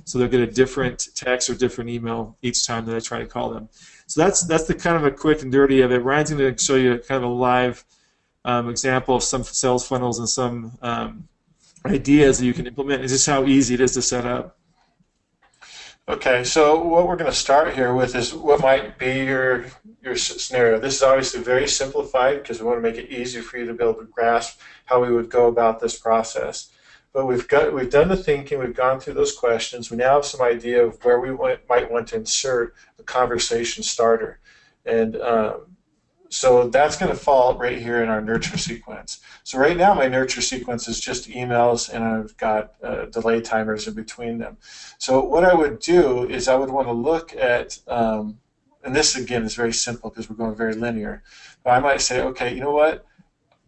So they'll get a different text or different email each time that I try to call them. So that's the kind of a quick and dirty of it. Ryan's going to show you kind of a live example of some sales funnels and some ideas that you can implement, and just how easy it is to set up. Okay, so what we're going to start here with is what might be your scenario. This is obviously very simplified because we want to make it easy for you to be able to grasp how we would go about this process. But we've done the thinking, we've gone through those questions, we now have some idea of where we might want to insert a conversation starter. And So that's going to fall right here in our nurture sequence. So right now my nurture sequence is just emails, and I've got delay timers in between them. So what I would do is I would want to look at, and this again is very simple because we're going very linear, but I might say, okay, you know what?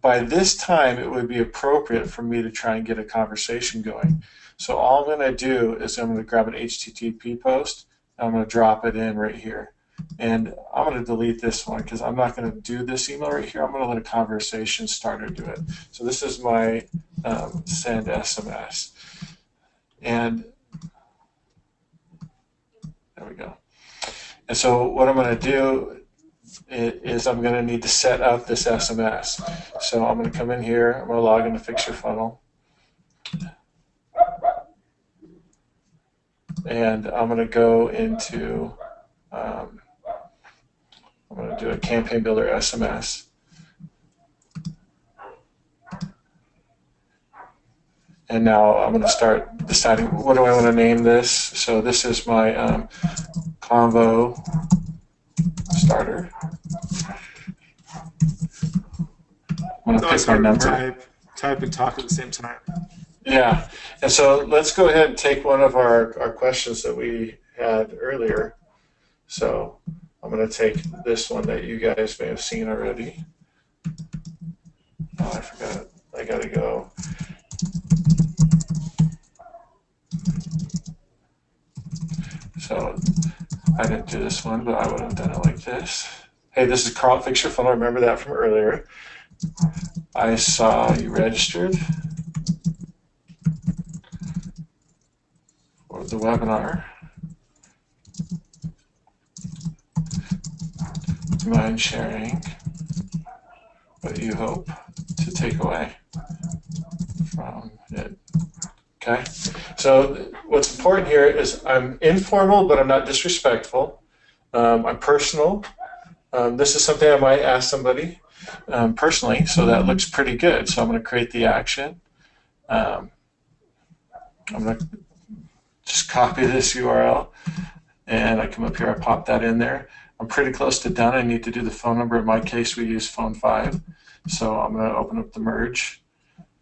By this time it would be appropriate for me to try and get a conversation going. So all I'm going to do is I'm going to grab an HTTP post, and I'm going to drop it in right here. And I'm going to delete this one because I'm not going to do this email right here. I'm going to let a conversation starter do it. So this is my send SMS. And there we go. And so what I'm going to do is I'm going to need to set up this SMS. So I'm going to come in here. I'm going to log into Fixyourfunnel. And I'm going to go into I'm going to do a campaign builder SMS. And now I'm going to start deciding what do I want to name this. So this is my convo starter. I'm going to pick my number. Type and talk at the same time. Yeah. And so let's go ahead and take one of our questions that we had earlier. So I'm going to take this one that you guys may have seen already. Oh, I forgot. I got to go. So I didn't do this one, but I would have done it like this. Hey, this is Carl, Fixyourfunnel. Remember that from earlier. I saw you registered for the webinar. Do you mind sharing what you hope to take away from it? Okay, so what's important here is I'm informal, but I'm not disrespectful. I'm personal. This is something I might ask somebody personally, so that looks pretty good. So I'm going to create the action. I'm going to just copy this URL, and I come up here, I pop that in there. I'm pretty close to done. I need to do the phone number. In my case, we use phone 5. So I'm going to open up the merge,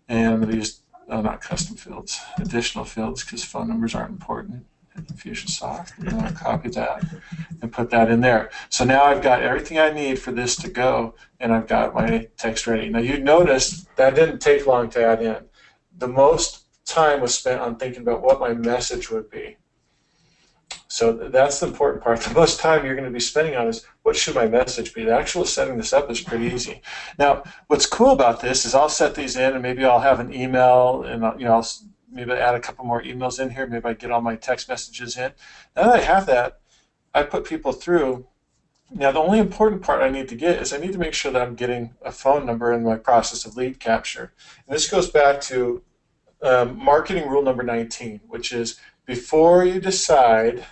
and I'm going to use not custom fields, additional fields, because phone numbers aren't important in Infusionsoft. And I'm going to copy that and put that in there. So now I've got everything I need for this to go, and I've got my text ready. Now you notice that didn't take long to add in. The most time was spent on thinking about what my message would be. So that's the important part. The most time you're going to be spending on is what should my message be. The actual setting this up is pretty easy. Now, what's cool about this is I'll set these in, and maybe I'll have an email, and I'll maybe add a couple more emails in here. Maybe I get all my text messages in. Now that I have that, I put people through. Now, the only important part I need to get is I need to make sure that I'm getting a phone number in my process of lead capture. And this goes back to marketing rule number 19, which is before you decide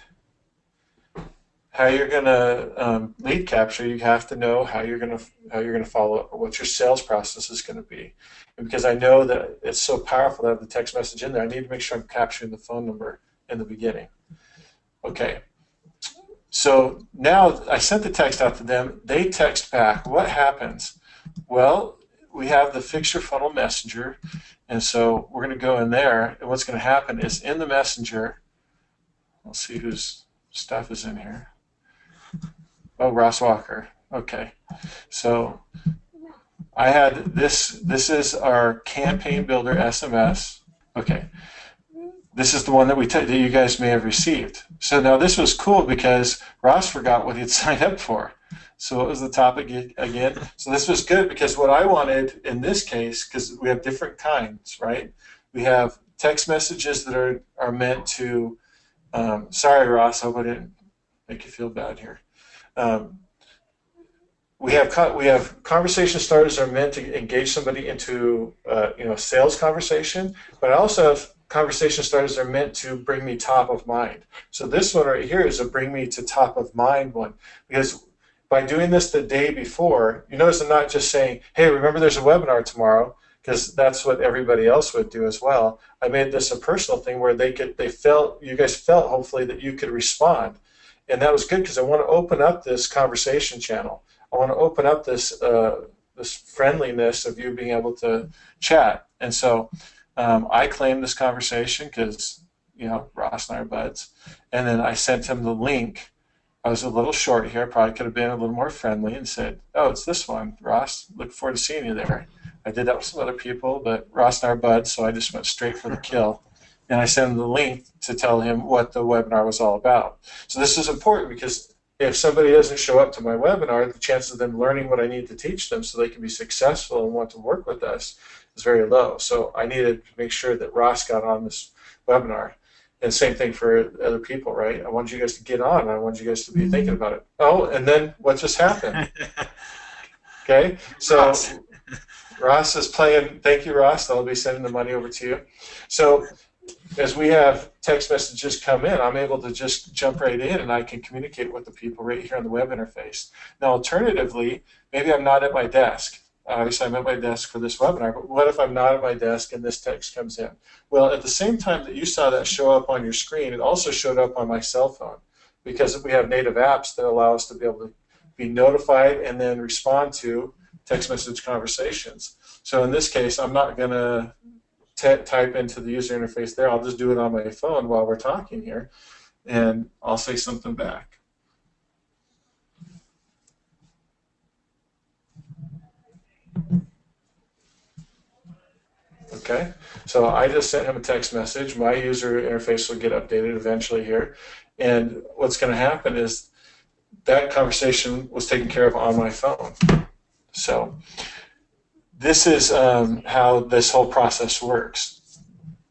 how you're going to lead capture, you have to know how you're going to follow up, or what your sales process is going to be. And because I know that it's so powerful to have the text message in there, I need to make sure I'm capturing the phone number in the beginning. Okay. So now I sent the text out to them. They text back. What happens? Well, we have the Fixyourfunnel messenger, and so we're going to go in there, and what's going to happen is in the messenger, let's see whose stuff is in here. Oh, Ross Walker. Okay. So I had this is our campaign builder SMS. Okay. This is the one that that you guys may have received. So now this was cool because Ross forgot what he'd signed up for. So what was the topic again? So this was good because what I wanted in this case, because we have different kinds, right? We have text messages that are meant to, sorry Ross, I hope I didn't make you feel bad here. We have conversation starters that are meant to engage somebody into sales conversation, but I also have conversation starters that are meant to bring me top of mind. So this one right here is a bring me to top of mind one, because by doing this the day before, you notice I'm not just saying, hey, remember there's a webinar tomorrow, because that's what everybody else would do as well. I made this a personal thing where you guys felt hopefully that you could respond. And that was good because I want to open up this conversation channel. I want to open up this friendliness of you being able to chat. And so I claimed this conversation because, Ross and I are buds. And then I sent him the link. I was a little short here. I probably could have been a little more friendly and said, oh, it's this one, Ross. Look forward to seeing you there. I did that with some other people, but Ross and I are buds, so I just went straight for the kill. And I sent him the link to tell him what the webinar was all about. So this is important because if somebody doesn't show up to my webinar, the chances of them learning what I need to teach them so they can be successful and want to work with us is very low. So I needed to make sure that Ross got on this webinar. And same thing for other people, right? I wanted you guys to get on. I wanted you guys to be thinking about it. Oh, and then what just happened? Okay, so Ross is playing. Thank you, Ross. I'll be sending the money over to you. So as we have text messages come in, I'm able to just jump right in and I can communicate with the people right here on the web interface. Now, alternatively, maybe I'm not at my desk. Obviously, I'm at my desk for this webinar, but what if I'm not at my desk and this text comes in? Well, at the same time that you saw that show up on your screen, it also showed up on my cell phone because we have native apps that allow us to be able to be notified and then respond to text message conversations. So in this case, I'm not going to type into the user interface there. I'll just do it on my phone while we're talking here, and I'll say something back. Okay, so I just sent him a text message. My user interface will get updated eventually here, and what's going to happen is that conversation was taken care of on my phone. So this is how this whole process works.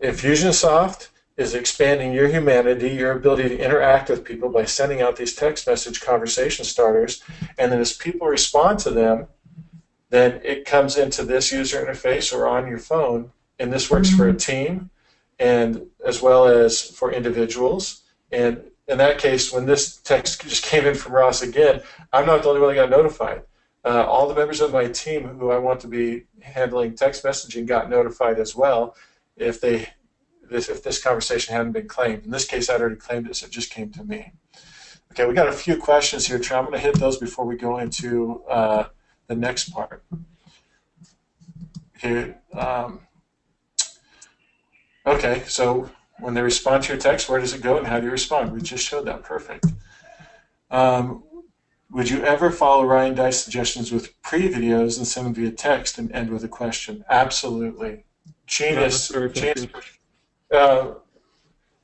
Infusionsoft is expanding your humanity, your ability to interact with people by sending out these text message conversation starters, and then as people respond to them, then it comes into this user interface or on your phone, and this works for a team and as well as for individuals. And in that case, when this text just came in from Ross again, I'm not the only one that got notified. All the members of my team who I want to be handling text messaging got notified as well if this conversation hadn't been claimed. In this case, I'd already claimed it, so it just came to me. Okay, we got a few questions here, Trey. I'm going to hit those before we go into the next part. Okay, okay, so when they respond to your text, where does it go and how do you respond? We just showed that. Perfect. Would you ever follow Ryan Dye's suggestions with pre-videos and send them via text and end with a question? Absolutely. Genius. Is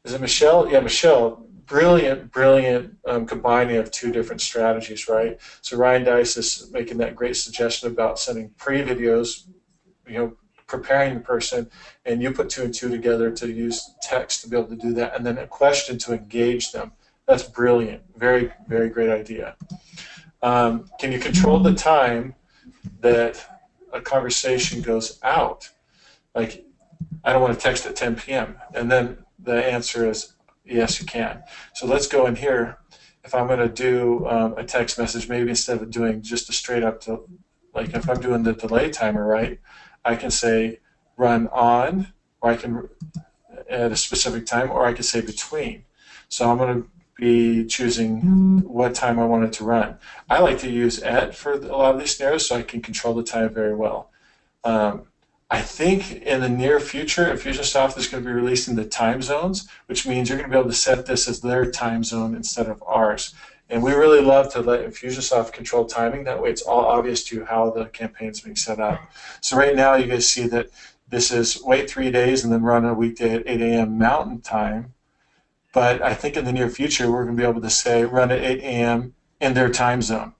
it Michelle? Yeah, Michelle. Brilliant combining of two different strategies, right? So Ryan Dice is making that great suggestion about sending pre-videos, preparing the person, and you put two and two together to use text to be able to do that, and then a question to engage them. That's brilliant. Very, very great idea. Can you control the time that a conversation goes out? Like, I don't want to text at 10 p.m. And then the answer is, yes, you can. So let's go in here. If I'm going to do a text message, maybe instead of doing just a straight up, like if I'm doing the delay timer, right, I can say run on, or I can at a specific time, or I can say between. So I'm going to be choosing what time I want it to run. I like to use at for a lot of these scenarios so I can control the time very well. I think in the near future, Infusionsoft is going to be releasing the time zones, which means you're going to be able to set this as their time zone instead of ours. And we really love to let Infusionsoft control timing. That way it's all obvious to you how the campaign is being set up. So right now you guys see that this is wait 3 days and then run a weekday at 8 a.m. Mountain Time. But I think in the near future we're going to be able to say run at 8 a.m. in their time zone.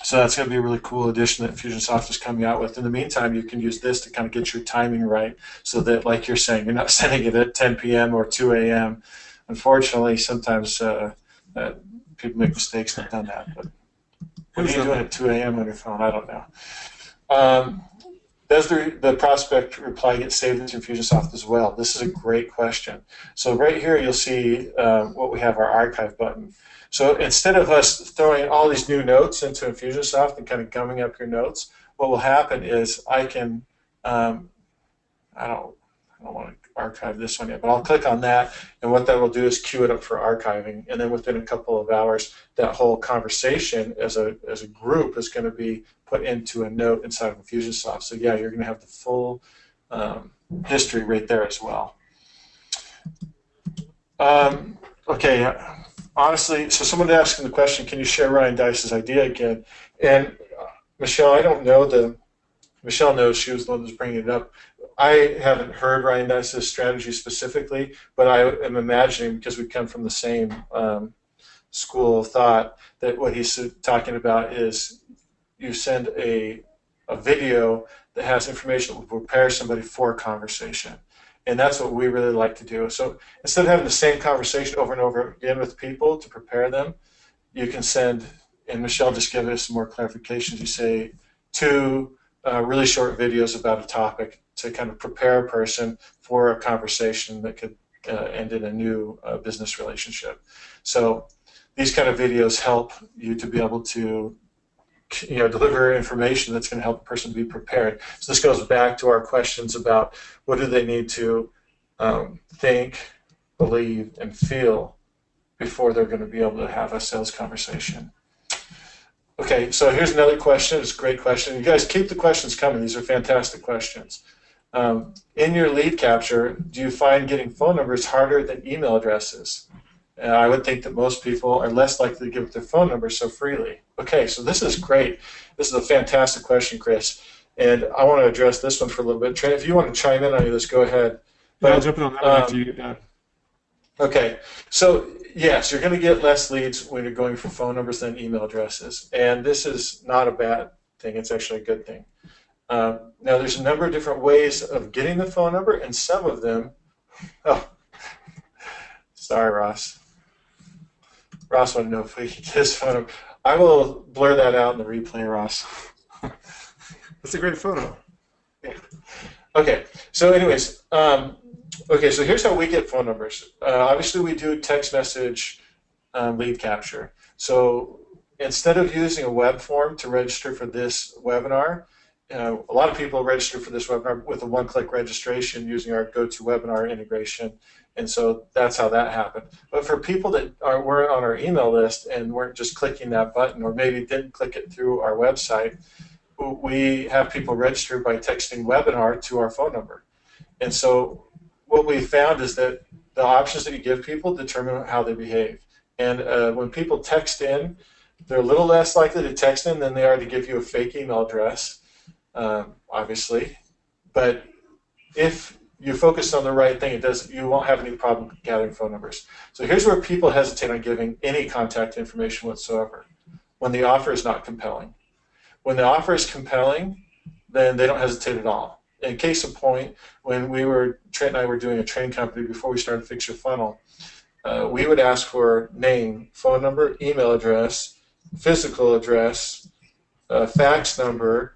So that's going to be a really cool addition that Infusionsoft is coming out with. In the meantime, you can use this to kind of get your timing right so that, like you're saying, you're not sending it at 10 p.m. or 2 a.m. Unfortunately, sometimes people make mistakes and have done that. But what are you doing at 2 a.m. on your phone? I don't know. Does the prospect reply get saved into Infusionsoft as well? This is a great question. So right here you'll see what we have, our archive button. So instead of us throwing all these new notes into Infusionsoft and kind of gumming up your notes, what will happen is I can, I don't want to archived this one yet, but I'll click on that, and what that will do is queue it up for archiving, and then within a couple of hours, that whole conversation as a group is going to be put into a note inside of Infusionsoft. So yeah, you're going to have the full history right there as well. Okay, honestly, so someone asking the question, can you share Ryan Dice's idea again? And Michelle, I don't know Michelle knows, she was the one who's bringing it up. I haven't heard Ryan Dice's strategy specifically, but I am imagining, because we come from the same school of thought, that what he's talking about is you send a video that has information that will prepare somebody for a conversation. And that's what we really like to do. So instead of having the same conversation over and over again with people to prepare them, you can send, and Michelle just gave us some more clarifications, you say 2 really short videos about a topic to kind of prepare a person for a conversation that could end in a new business relationship. So these kind of videos help you to be able to deliver information that's going to help a person be prepared. So this goes back to our questions about what do they need to think, believe, and feel before they're going to be able to have a sales conversation. Okay, so here's another question. It's a great question. You guys keep the questions coming. These are fantastic questions. In your lead capture, do you find getting phone numbers harder than email addresses? I would think that most people are less likely to give their phone number so freely. Okay, so this is great. This is a fantastic question, Chris. And I want to address this one for a little bit. Trent, if you want to chime in on this, go ahead. But, I'll jump in on that one after you get done. Okay, so yes, you're going to get less leads when you're going for phone numbers than email addresses. And this is not a bad thing. It's actually a good thing. Now, there's a number of different ways of getting the phone number, and some of them, oh, sorry, Ross. Ross wanted to know if we could get his phone number. I will blur that out in the replay, Ross. That's a great photo. Yeah. Okay, so anyways, okay, so here's how we get phone numbers. Obviously, we do text message lead capture. So instead of using a web form to register for this webinar, a lot of people register for this webinar with a one-click registration using our GoToWebinar integration, and so that's how that happened. But for people that weren't on our email list and weren't just clicking that button, or maybe didn't click it through our website, we have people register by texting webinar to our phone number. And so what we found is that the options that you give people determine how they behave. And when people text in, they're a little less likely to text in than they are to give you a fake email address, obviously. But if you focus on the right thing, you won't have any problem gathering phone numbers. So here's where people hesitate on giving any contact information whatsoever, when the offer is not compelling. When the offer is compelling, then they don't hesitate at all. In case in point, when Trent and I were doing a training company before we started Fixyourfunnel, we would ask for name, phone number, email address, physical address, fax number,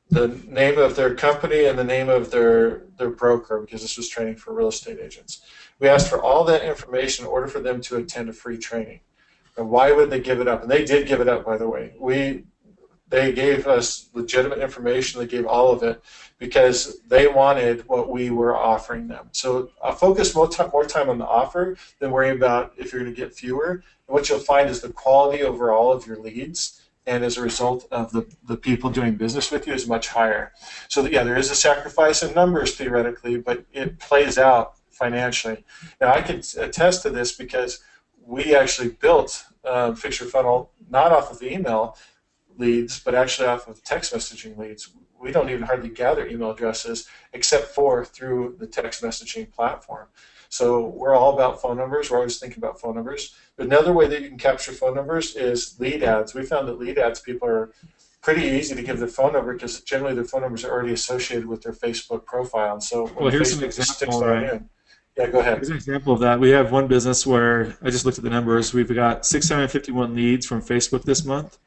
the name of their company, and the name of their broker, because this was training for real estate agents. We asked for all that information in order for them to attend a free training. And why would they give it up? And they did give it up, by the way. They gave us legitimate information. They gave all of it because they wanted what we were offering them. So I'll focus more time on the offer than worrying about if you're going to get fewer. And what you'll find is the quality overall of your leads, and as a result of the people doing business with you, is much higher. So yeah, there is a sacrifice in numbers theoretically, but it plays out financially. Now I can attest to this because we actually built Fixyourfunnel not off of the email leads, but actually off of text messaging leads. We don't even hardly gather email addresses except for through the text messaging platform. So we're all about phone numbers. We're always thinking about phone numbers. But another way that you can capture phone numbers is lead ads. We found that lead ads, people are pretty easy to give their phone number because generally their phone numbers are already associated with their Facebook profile. And so when here's Facebook an example, sticks that in. Yeah, go ahead. Here's an example of that. We have one business where I just looked at the numbers. We've got 651 leads from Facebook this month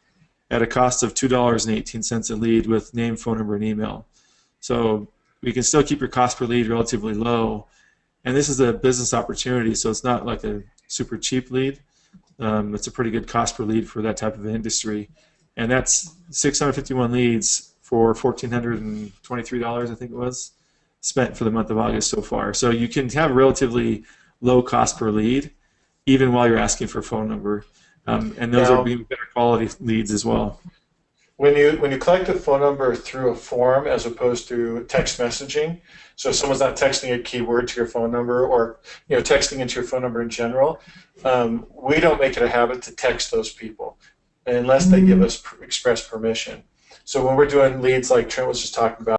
at a cost of $2.18 a lead with name, phone number, and email. So we can still keep your cost per lead relatively low. And this is a business opportunity, so it's not like a super cheap lead. It's a pretty good cost per lead for that type of industry. And that's 651 leads for $1,423, I think it was. spent for the month of August so far. So you can have relatively low cost per lead, even while you're asking for a phone number. And those are Now, being better quality leads as well. when you collect a phone number through a form as opposed to text messaging, so if someone's not texting a keyword to your phone number, or texting into your phone number in general, we don't make it a habit to text those people unless they give us express permission. So when we're doing leads like Trent was just talking about,